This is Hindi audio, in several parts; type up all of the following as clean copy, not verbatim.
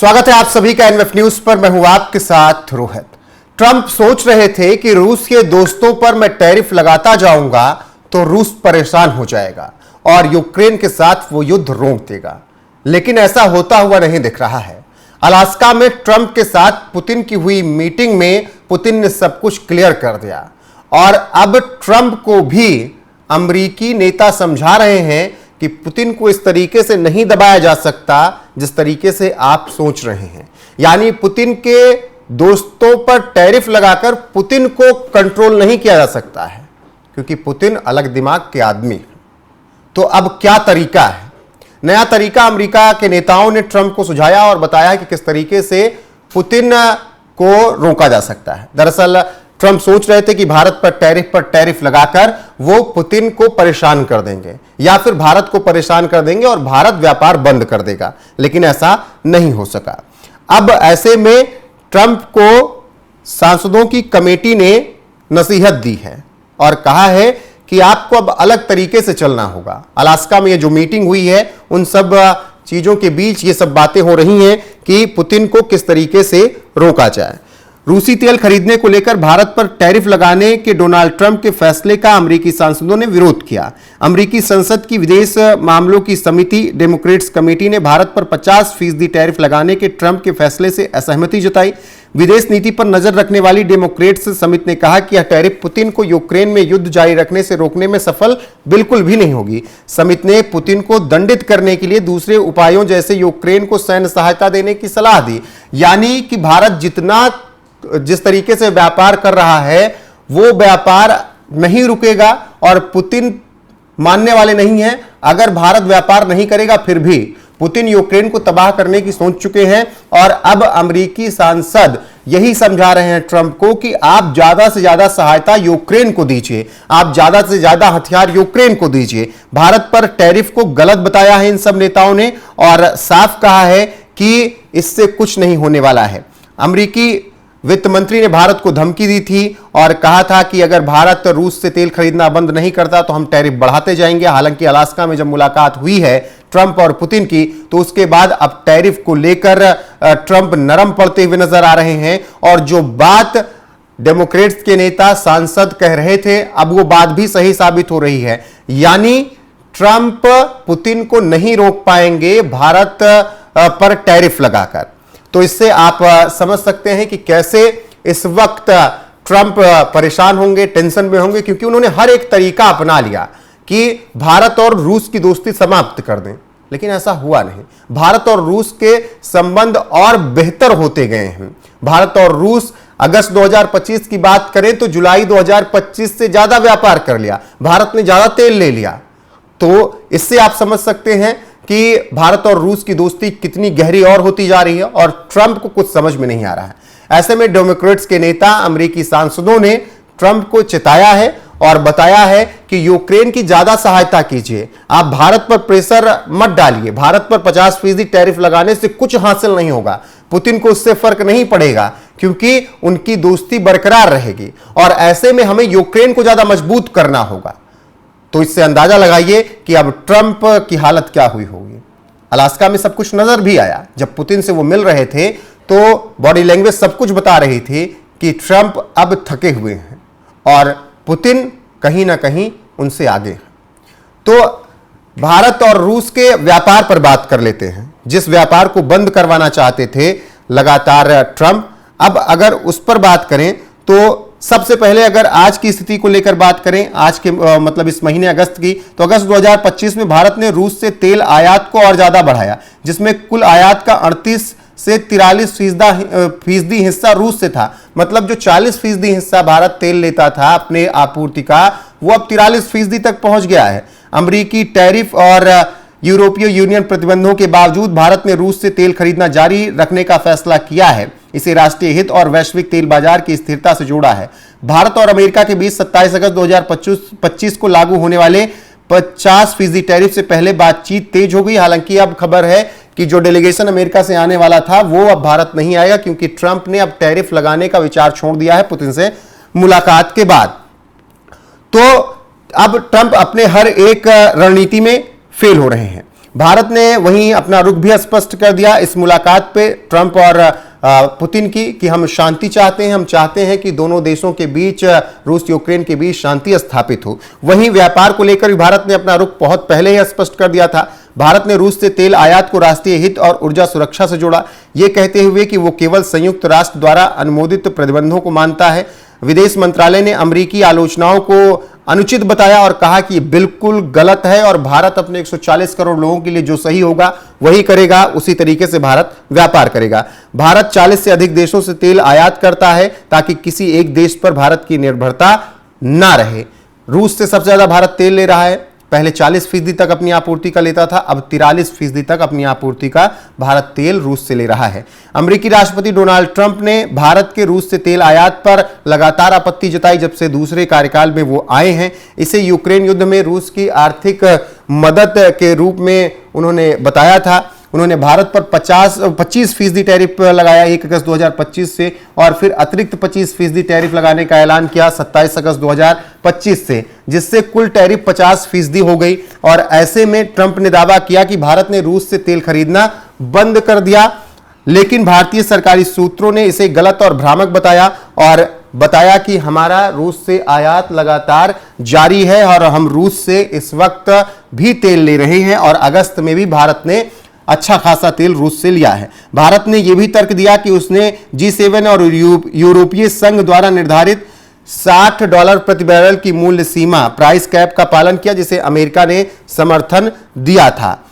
स्वागत है आप सभी का एनएफ न्यूज पर। मैं हूं आपके साथ रोहित। ट्रंप सोच रहे थे कि रूस के दोस्तों पर मैं टैरिफ लगाता जाऊंगा तो रूस परेशान हो जाएगा और यूक्रेन के साथ वो युद्ध रोक देगा, लेकिन ऐसा होता हुआ नहीं दिख रहा है। अलास्का में ट्रंप के साथ पुतिन की हुई मीटिंग में पुतिन ने सब कुछ क्लियर कर दिया और अब ट्रंप को भी अमेरिकी नेता समझा रहे हैं कि पुतिन को इस तरीके से नहीं दबाया जा सकता जिस तरीके से आप सोच रहे हैं। यानी पुतिन के दोस्तों पर टैरिफ लगाकर पुतिन को कंट्रोल नहीं किया जा सकता है, क्योंकि पुतिन अलग दिमाग के आदमी है। तो अब क्या तरीका है? नया तरीका अमेरिका के नेताओं ने ट्रंप को सुझाया और बताया कि किस तरीके से पुतिन को रोका जा सकता है। दरअसल ट्रंप सोच रहे थे कि भारत पर टैरिफ लगाकर वो पुतिन को परेशान कर देंगे या फिर भारत को परेशान कर देंगे और भारत व्यापार बंद कर देगा, लेकिन ऐसा नहीं हो सका। अब ऐसे में ट्रंप को सांसदों की कमेटी ने नसीहत दी है और कहा है कि आपको अब अलग तरीके से चलना होगा। अलास्का में ये जो मीटिंग हुई है उन सब चीजों के बीच ये सब बातें हो रही हैं कि पुतिन को किस तरीके से रोका जाए। रूसी तेल खरीदने को लेकर भारत पर टैरिफ लगाने के डोनाल्ड ट्रंप के फैसले का अमेरिकी सांसदों ने विरोध किया। अमेरिकी संसद की विदेश मामलों की समिति डेमोक्रेट्स कमेटी ने भारत पर 50% टैरिफ लगाने के ट्रंप के फैसले से असहमति जताई। विदेश नीति पर नजर रखने वाली डेमोक्रेट्स समिति ने कहा कि यह टैरिफ पुतिन को यूक्रेन में युद्ध जारी रखने से रोकने में सफल बिल्कुल भी नहीं होगी। समिति ने पुतिन को दंडित करने के लिए दूसरे उपायों जैसे यूक्रेन को सैन्य सहायता देने की सलाह दी। यानी कि भारत जिस तरीके से व्यापार कर रहा है वो व्यापार नहीं रुकेगा और पुतिन मानने वाले नहीं हैं। अगर भारत व्यापार नहीं करेगा फिर भी पुतिन यूक्रेन को तबाह करने की सोच चुके हैं और अब अमेरिकी सांसद यही समझा रहे हैं ट्रंप को कि आप ज्यादा से ज्यादा सहायता यूक्रेन को दीजिए, आप ज्यादा से ज्यादा हथियार यूक्रेन को दीजिए। भारत पर टैरिफ को गलत बताया है इन सब नेताओं ने और साफ कहा है कि इससे कुछ नहीं होने वाला है। अमेरिकी वित्त मंत्री ने भारत को धमकी दी थी और कहा था कि अगर भारत रूस से तेल खरीदना बंद नहीं करता तो हम टैरिफ बढ़ाते जाएंगे। हालांकि अलास्का में जब मुलाकात हुई है ट्रंप और पुतिन की तो उसके बाद अब टैरिफ को लेकर ट्रंप नरम पड़ते हुए नजर आ रहे हैं और जो बात डेमोक्रेट्स के नेता सांसद कह रहे थे अब वो बात भी सही साबित हो रही है। यानी ट्रंप पुतिन को नहीं रोक पाएंगे भारत पर टैरिफ लगाकर। तो इससे आप समझ सकते हैं कि कैसे इस वक्त ट्रंप परेशान होंगे, टेंशन में होंगे, क्योंकि उन्होंने हर एक तरीका अपना लिया कि भारत और रूस की दोस्ती समाप्त कर दें, लेकिन ऐसा हुआ नहीं। भारत और रूस के संबंध और बेहतर होते गए हैं। भारत और रूस अगस्त 2025 की बात करें तो जुलाई 2025 से ज्यादा व्यापार कर लिया, भारत ने ज्यादा तेल ले लिया। तो इससे आप समझ सकते हैं कि भारत और रूस की दोस्ती कितनी गहरी और होती जा रही है और ट्रंप को कुछ समझ में नहीं आ रहा है। ऐसे में डेमोक्रेट्स के नेता अमेरिकी सांसदों ने ट्रंप को चिताया है और बताया है कि यूक्रेन की ज्यादा सहायता कीजिए, आप भारत पर प्रेशर मत डालिए। भारत पर 50% टैरिफ लगाने से कुछ हासिल नहीं होगा, पुतिन को उससे फर्क नहीं पड़ेगा क्योंकि उनकी दोस्ती बरकरार रहेगी और ऐसे में हमें यूक्रेन को ज्यादा मजबूत करना होगा। तो इससे अंदाजा लगाइए कि अब ट्रंप की हालत क्या हुई होगी। अलास्का में सब कुछ नजर भी आया, जब पुतिन से वो मिल रहे थे तो बॉडी लैंग्वेज सब कुछ बता रही थी कि ट्रंप अब थके हुए हैं और पुतिन कहीं ना कहीं उनसे आगे हैं। तो भारत और रूस के व्यापार पर बात कर लेते हैं, जिस व्यापार को बंद करवाना चाहते थे लगातार ट्रंप। अब अगर उस पर बात करें तो सबसे पहले अगर आज की स्थिति को लेकर बात करें, आज के मतलब इस महीने अगस्त की, तो अगस्त 2025 में भारत ने रूस से तेल आयात को और ज्यादा बढ़ाया, जिसमें कुल आयात का 38 से 43% हिस्सा रूस से था। मतलब जो 40% हिस्सा भारत तेल लेता था अपने आपूर्ति का, वो अब 43% तक पहुंच गया है। अमेरिकी टैरिफ और यूरोपीय यूनियन प्रतिबंधों के बावजूद भारत ने रूस से तेल खरीदना जारी रखने का फैसला किया है। इसे राष्ट्रीय हित और वैश्विक तेल बाजार की स्थिरता से जोड़ा है। भारत और अमेरिका के बीच 27 अगस्त 2025 को लागू होने वाले 50% टैरिफ से पहले बातचीत तेज हो गई। हालांकि अब खबर है कि जो डेलीगेशन अमेरिका से आने वाला था वो अब भारत नहीं आएगा, क्योंकि ट्रंप ने अब टैरिफ लगाने का विचार छोड़ दिया है पुतिन से मुलाकात के बाद। तो अब ट्रंप अपने हर एक रणनीति में फेल हो रहे हैं। भारत ने वहीं अपना रुख भी स्पष्ट कर दिया इस मुलाकात पे ट्रंप और पुतिन की कि हम शांति चाहते हैं, हम चाहते हैं कि दोनों देशों के बीच, रूस यूक्रेन के बीच शांति स्थापित हो। वहीं व्यापार को लेकर भी भारत ने अपना रुख बहुत पहले ही स्पष्ट कर दिया था। भारत ने रूस से तेल आयात को राष्ट्रीय हित और ऊर्जा सुरक्षा से जोड़ा, यह कहते हुए कि वो केवल संयुक्त राष्ट्र द्वारा अनुमोदित प्रतिबंधों को मानता है। विदेश मंत्रालय ने अमेरिकी आलोचनाओं को अनुचित बताया और कहा कि बिल्कुल गलत है और भारत अपने 140 करोड़ लोगों के लिए जो सही होगा वही करेगा, उसी तरीके से भारत व्यापार करेगा। भारत 40 से अधिक देशों से तेल आयात करता है ताकि किसी एक देश पर भारत की निर्भरता ना रहे। रूस से सबसे ज्यादा भारत तेल ले रहा है। पहले 40% तक अपनी आपूर्ति का लेता था, अब 43% तक अपनी आपूर्ति का भारत तेल रूस से ले रहा है। अमेरिकी राष्ट्रपति डोनाल्ड ट्रंप ने भारत के रूस से तेल आयात पर लगातार आपत्ति जताई जब से दूसरे कार्यकाल में वो आए हैं। इसे यूक्रेन युद्ध में रूस की आर्थिक मदद के रूप में उन्होंने बताया था। उन्होंने भारत पर 25% टैरिफ लगाया 1 अगस्त 2025 से और फिर अतिरिक्त 25% टैरिफ लगाने का ऐलान किया 27 अगस्त 2025 से, जिससे कुल टैरिफ 50% हो गई। और ऐसे में ट्रंप ने दावा किया कि भारत ने रूस से तेल खरीदना बंद कर दिया, लेकिन भारतीय सरकारी सूत्रों ने इसे गलत और भ्रामक बताया और बताया कि हमारा रूस से आयात लगातार जारी है और हम रूस से इस वक्त भी तेल ले रहे हैं और अगस्त में भी भारत ने अच्छा खासा तेल रूस से लिया है। भारत ने यह भी तर्क दिया कि उसने G7 और यूरोपीय संघ द्वारा निर्धारित $60 प्रति बैरल की मूल्य सीमा प्राइस कैप का पालन किया, जिसे अमेरिका ने समर्थन दिया था।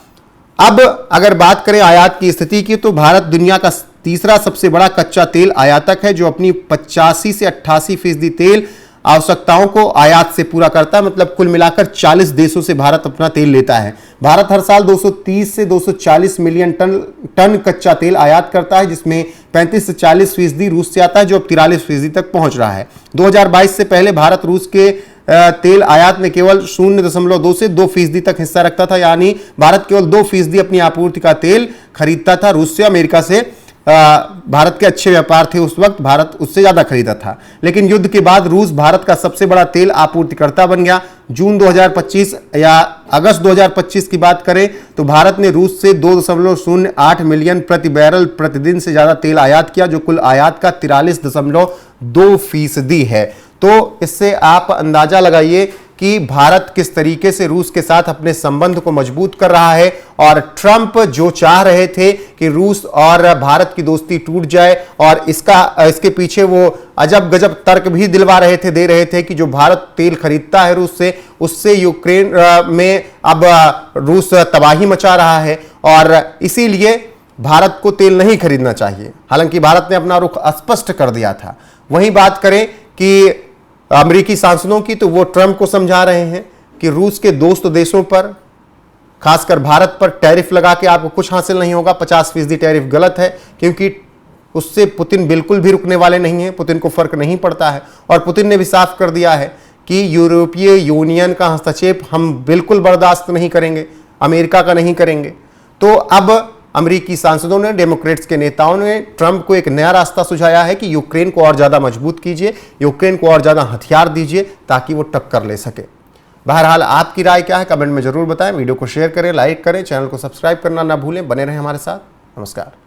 अब अगर बात करें आयात की स्थिति की, तो भारत दुनिया का तीसरा सबसे बड़ा कच्चा तेल आयातक है, जो अपनी 85 से 88% तेल आवश्यकताओं को आयात से पूरा करता है। मतलब कुल मिलाकर 40 देशों से भारत अपना तेल लेता है। भारत हर साल 230 से 240 मिलियन टन कच्चा तेल आयात करता है, जिसमें 35 से 40% रूस से आता है, जो अब 43% तक पहुंच रहा है। 2022 से पहले भारत रूस के तेल आयात में केवल 0.2 से 2% तक हिस्सा रखता था, यानी भारत केवल 2% अपनी आपूर्ति का तेल खरीदता था रूस से। अमेरिका से भारत के अच्छे व्यापार थे उस वक्त, भारत उससे ज्यादा खरीदा था। लेकिन युद्ध के बाद रूस भारत का सबसे बड़ा तेल आपूर्तिकर्ता बन गया। जून 2025 या अगस्त 2025 की बात करें तो भारत ने रूस से 2.08 मिलियन प्रति बैरल प्रतिदिन से ज्यादा तेल आयात किया, जो कुल आयात का 43.2% है। तो इससे आप अंदाजा लगाइए कि भारत किस तरीके से रूस के साथ अपने संबंध को मजबूत कर रहा है। और ट्रंप जो चाह रहे थे कि रूस और भारत की दोस्ती टूट जाए, और इसके पीछे वो अजब गजब तर्क भी दिलवा रहे थे, दे रहे थे कि जो भारत तेल खरीदता है रूस से, उससे यूक्रेन में अब रूस तबाही मचा रहा है और इसीलिए भारत को तेल नहीं खरीदना चाहिए। हालांकि भारत ने अपना रुख स्पष्ट कर दिया था। वहीं बात करें कि अमेरिकी सांसदों की, तो वो ट्रंप को समझा रहे हैं कि रूस के दोस्त देशों पर, खासकर भारत पर टैरिफ लगा के आपको कुछ हासिल नहीं होगा। 50% टैरिफ गलत है, क्योंकि उससे पुतिन बिल्कुल भी रुकने वाले नहीं हैं। पुतिन को फर्क नहीं पड़ता है और पुतिन ने भी साफ कर दिया है कि यूरोपीय यूनियन का हस्तक्षेप हम बिल्कुल बर्दाश्त नहीं करेंगे, अमेरिका का नहीं करेंगे। तो अब अमेरिकी सांसदों ने, डेमोक्रेट्स के नेताओं ने ट्रंप को एक नया रास्ता सुझाया है कि यूक्रेन को और ज्यादा मजबूत कीजिए, यूक्रेन को और ज्यादा हथियार दीजिए ताकि वो टक्कर ले सके। बहरहाल आपकी राय क्या है कमेंट में जरूर बताएं। वीडियो को शेयर करें, लाइक करें, चैनल को सब्सक्राइब करना ना भूलें। बने रहें हमारे साथ। नमस्कार।